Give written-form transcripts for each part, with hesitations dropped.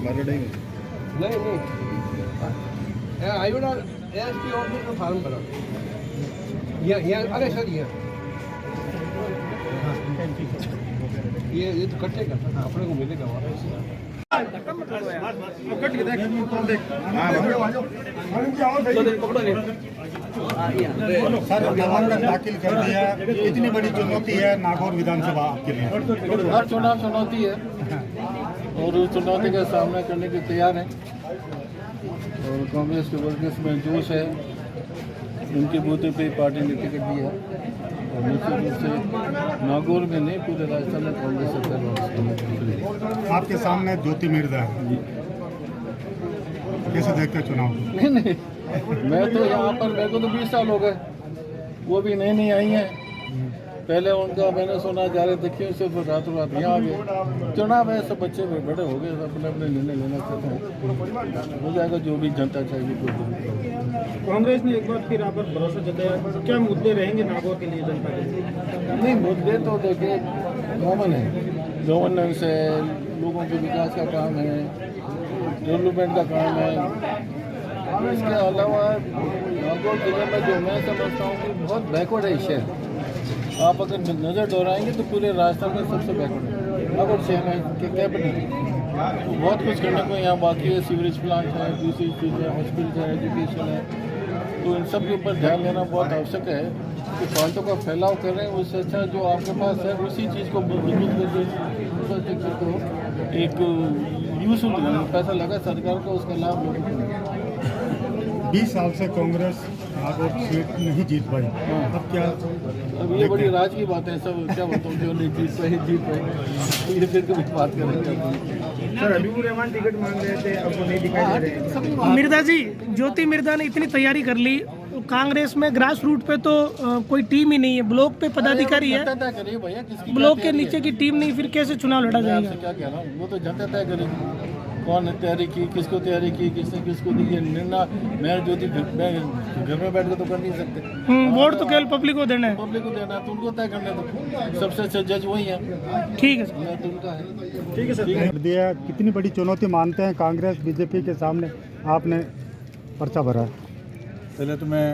नहीं आई would SP office में farm भरा यहाँ अरे सर ये तो कटेगा अपने को मिलेगा वापस सर नामांकन दाखिल कर दिया, इतनी बड़ी चुनौती है नागौर विधानसभा आपके लिए? हर चुनाव चुनौती है और उस चुनौती का सामना करने के तैयार हैं और कांग्रेस के वर्कर्स में जोश है। उनके बूथे पे पार्टी ने टिकट दिया और निश्चित रूप से नागौर में नहीं पूरे राजस्थान में कांग्रेस सरकार। आपके सामने ज्योति मिर्जा है, कैसे देखते हैं चुनाव? नहीं मैं तो यहाँ पर मेरे को तो 20 साल हो गए, वो भी नई आई हैं। पहले उनका मैंने सुना जा रहे देखिए सिर्फ रातों रात यहाँ आ गए। चुनाव है, सब बच्चे बड़े हो गए, अपने अपने निर्णय लेना चाहते हैं, हो जाएगा जो भी जनता चाहेगी। कांग्रेस ने एक बार फिर आप पर भरोसा जताया, क्या मुद्दे रहेंगे नागौर के लिए जनता के? नहीं मुद्दे तो देखिए कॉमन है, गवर्नेंस है, लोगों के विकास का काम है, डेवलपमेंट का काम है। इसके अलावा नागौर जिले में जो मैं समझता हूँ कि बहुत बैकवर्ड है शहर। आप अगर नज़र दोहराएंगे तो पूरे राजस्थान में सबसे बैकवर्ड है नागौर शहर है कि कैपिटल। तो बहुत कुछ करने को यहाँ बाकी है, सीवरेज प्लांट है, दूसरी चीज़ है, हॉस्पिटल है, एजुकेशन है। तो इन सब के ऊपर ध्यान देना बहुत आवश्यक है कि फालतू का फैलाव कर रहे हैं, उससे अच्छा जो आपके पास है उसी चीज़ को मजबूत करके इंफ्रास्ट्रक्चर को एक यूजफुल पैसा लगा सरकार का, उसका लाभ लोगों को। 20 साल से कांग्रेस नागौर सीट नहीं जीत पाई, अब क्या? अब ये बड़ी राज की बात है, सब क्या बताऊँ जो नहीं जीत पाए ये फिर कभी बात करेंगे। सर हबीबुर रहमान टिकट मांग रहे थे, अब वो नहीं दिखाई दे रहे। मिर्जा जी, ज्योति मिर्जा ने इतनी तैयारी कर ली, कांग्रेस में ग्रास रूट पे तो कोई टीम ही नहीं है, ब्लॉक पे पदाधिकारी है, ब्लॉक के नीचे की टीम नहीं, फिर कैसे चुनाव लड़ा जाएगा? क्या कह रहा हूँ, वो तो जनता तय करेगी कौन ने तैयारी की, किसको तैयारी की, किसने किसको दी। निर्णय मैं ज्योति मैं घर में बैठ कर तो कर नहीं सकते। वोट तो केवल पब्लिक को देना है, पब्लिक को देना है तो उनको तय करने दो, सबसे अच्छा जज वही है। ठीक है सर, तो उनका है। ठीक है सर। दिया, कितनी बड़ी चुनौती मानते हैं कांग्रेस बीजेपी के सामने आपने पर्चा भरा? पहले तो मैं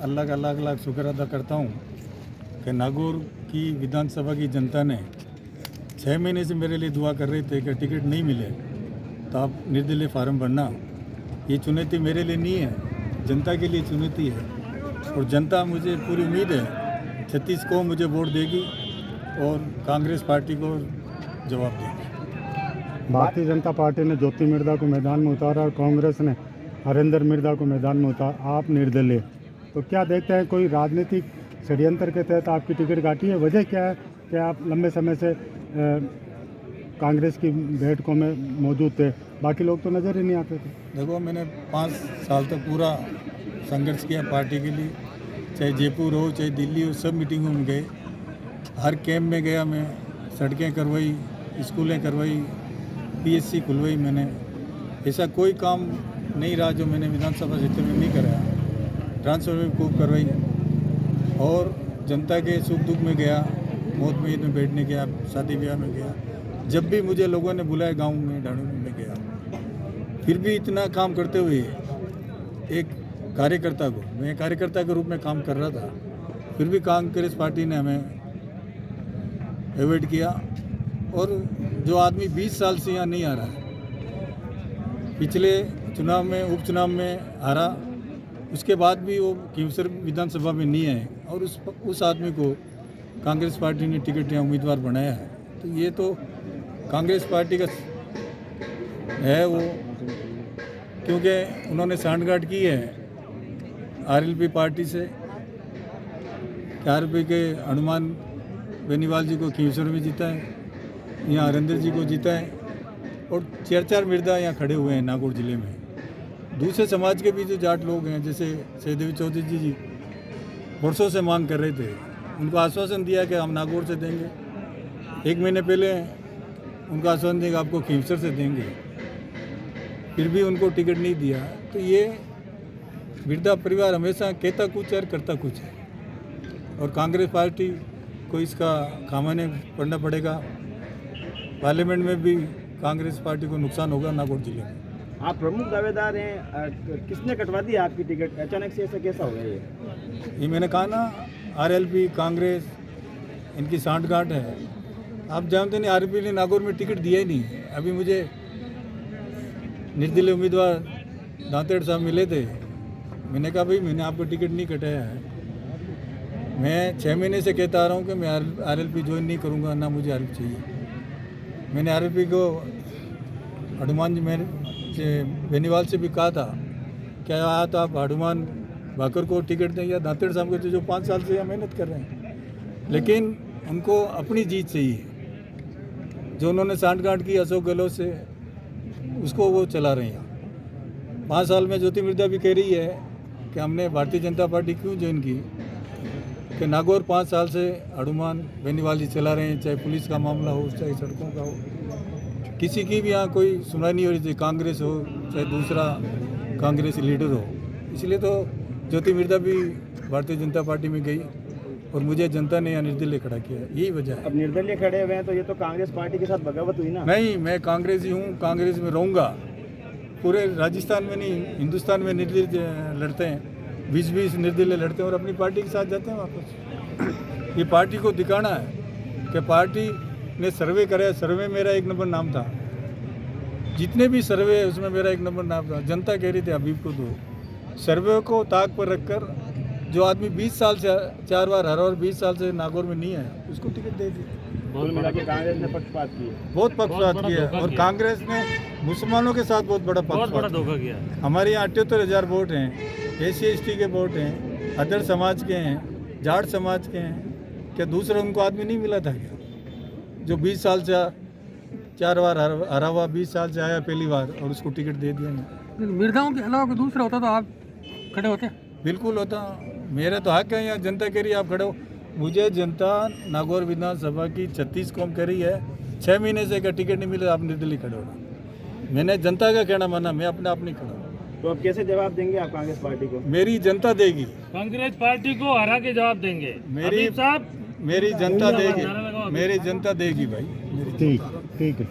अल्लाह का लाख लाख शुक्र अदा करता हूँ कि नागौर की विधानसभा की जनता ने 6 महीने से मेरे लिए दुआ कर रहे थे कि टिकट नहीं मिले तो आप निर्दलीय फार्म भरना। ये चुनौती मेरे लिए नहीं है, जनता के लिए चुनौती है और जनता मुझे पूरी उम्मीद है 36 को मुझे वोट देगी और कांग्रेस पार्टी को जवाब देगी। भारतीय जनता पार्टी ने ज्योति मिर्जा को मैदान में उतारा और कांग्रेस ने हरेंद्र मिर्जा को मैदान में उतारा, आप निर्दलीय, तो क्या देखते हैं कोई राजनीतिक षड्यंत्र के तहत आपकी टिकट काटी है? वजह क्या है कि आप लंबे समय से कांग्रेस की बैठकों में मौजूद थे, बाकी लोग तो नज़र ही नहीं आते थे? देखो मैंने 5 साल तक पूरा संघर्ष किया पार्टी के लिए, चाहे जयपुर हो चाहे दिल्ली हो, सब मीटिंगों में गए, हर कैंप में गया मैं, सड़कें करवाई, स्कूलें करवाई, पीएचसी खुलवाई। मैंने ऐसा कोई काम नहीं रहा जो मैंने विधानसभा क्षेत्र में नहीं कराया। ट्रांसफर भी खूब करवाई और जनता के सुख दुख में गया, मौत में में बैठने गया, शादी ब्याह में गया, जब भी मुझे लोगों ने बुलाया गांव में ढाणू में गया। फिर भी इतना काम करते हुए एक कार्यकर्ता को, मैं कार्यकर्ता के रूप में काम कर रहा था, फिर भी कांग्रेस पार्टी ने हमें अवॉइड किया। और जो आदमी 20 साल से यहाँ नहीं आ रहा है, पिछले चुनाव में उपचुनाव में हारा, उसके बाद भी वो खींवसर विधानसभा में नहीं आए और उस आदमी को कांग्रेस पार्टी ने टिकट या उम्मीदवार बनाया है। तो ये तो कांग्रेस पार्टी का है वो, क्योंकि उन्होंने सांठगांठ की है आरएलपी पार्टी से। आरएलपी के हनुमान बेनीवाल जी को खींवसर में जीता है, यहाँ हरेंद्र जी को जीता है और 4 मिर्जा यहाँ खड़े हुए हैं नागौर जिले में। दूसरे समाज के भी जो जाट लोग हैं, जैसे सहदेवी चौधरी जी वर्षों से मांग कर रहे थे, उनको आश्वासन दिया कि हम नागौर से देंगे। 1 महीने पहले उनका आश्वासन दिया आपको खींवसर से देंगे, फिर भी उनको टिकट नहीं दिया। तो ये बिरधा परिवार हमेशा कहता कुछ है और करता कुछ है और कांग्रेस पार्टी को इसका खामियाजा पड़ना पड़ेगा। पार्लियामेंट में भी कांग्रेस पार्टी को नुकसान होगा नागौर जिले में। आप प्रमुख दावेदार हैं, किसने कटवा दी आपकी टिकट? अचानक से ऐसा कैसा हो गया ये मैंने कहा ना, आरएलपी कांग्रेस इनकी सांठगांठ है। आप जानते नहीं, आरएलपी ने नागौर में टिकट दिया ही नहीं। अभी मुझे निर्दलीय उम्मीदवार दांतेड़ साहब मिले थे, मैंने कहा भाई मैंने आपको टिकट नहीं कटाया है, मैं 6 महीने से कहता आ रहा हूँ कि मैं आरएलपी ज्वाइन नहीं करूँगा, ना मुझे आरएलपी चाहिए। मैंने आरएलपी को हनुमान जी में बेनीवाल से भी कहा था, क्या आया तो आप हनुमान भाकर को टिकट दें या दांतेड़ साहब को, जो 5 साल से यहाँ मेहनत कर रहे हैं, लेकिन उनको अपनी जीत चाहिए। जो उन्होंने सांठगांठ की अशोक गहलोत से, उसको वो चला रहे हैं। 5 साल में ज्योति मिर्धा भी कह रही है कि हमने भारतीय जनता पार्टी क्यों ज्वाइन की, कि नागौर 5 साल से हनुमान बेनीवाल जी चला रहे हैं, चाहे पुलिस का मामला हो, चाहे सड़कों का हो, किसी की भी यहाँ कोई सुनवाई नहीं हो रही थी, कांग्रेस हो चाहे दूसरा कांग्रेसी लीडर हो। इसलिए तो ज्योति मिर्धा भी भारतीय जनता पार्टी में गई और मुझे जनता ने यहाँ निर्दलीय खड़ा किया, यही वजह है। अब निर्दलीय खड़े हुए हैं तो ये तो कांग्रेस पार्टी के साथ बगावत हुई ना? नहीं, मैं कांग्रेसी हूँ, कांग्रेस में रहूँगा। पूरे राजस्थान में नहीं, हिंदुस्तान में निर्दलीय लड़ते हैं, 20-20 निर्दलीय लड़ते हैं और अपनी पार्टी के साथ जाते हैं वापस। ये पार्टी को दिखाना है कि पार्टी ने सर्वे कराया, सर्वे मेरा 1 नंबर नाम था, जितने भी सर्वे है उसमें मेरा 1 नंबर नाम था। जनता कह रही थी हबीब को दो। सर्वे को ताक पर रखकर जो आदमी 20 साल से 4 बार हरा और 20 साल से नागौर में नहीं है, उसको टिकट दे दी। कुल मिला के कांग्रेस ने पक्षपात किया, बहुत पक्षपात किया और कांग्रेस ने मुसलमानों के साथ बहुत बड़ा पक्षपात किया। हमारे यहाँ 78,000 वोट हैं, SC/ST के वोट हैं, अदर समाज के हैं, जाट समाज के हैं, क्या दूसरा उनको आदमी नहीं मिला था क्या? जो 20 साल से 4 बार हरा हुआ, 20 साल से आया पहली बार और उसको टिकट दे दिया। मिर्जाओं के अलावा कोई दूसरा होता तो आप खड़े होते? बिल्कुल होता, मेरा तो हक है। यहाँ जनता कह रही है आप खड़े हो, मुझे जनता नागौर विधानसभा की 36 कौम कह रही है, 6 महीने से का टिकट नहीं मिले, आप निर्दलीय खड़े हो। मैंने जनता का कहना माना, मैं अपने आप नहीं खड़ा। तो अब कैसे जवाब देंगे आप कांग्रेस पार्टी को? मेरी जनता देगी, कांग्रेस पार्टी को हरा के जवाब देंगे मेरी जनता देगी, मेरी जनता देगी भाई। ठीक ठीक है।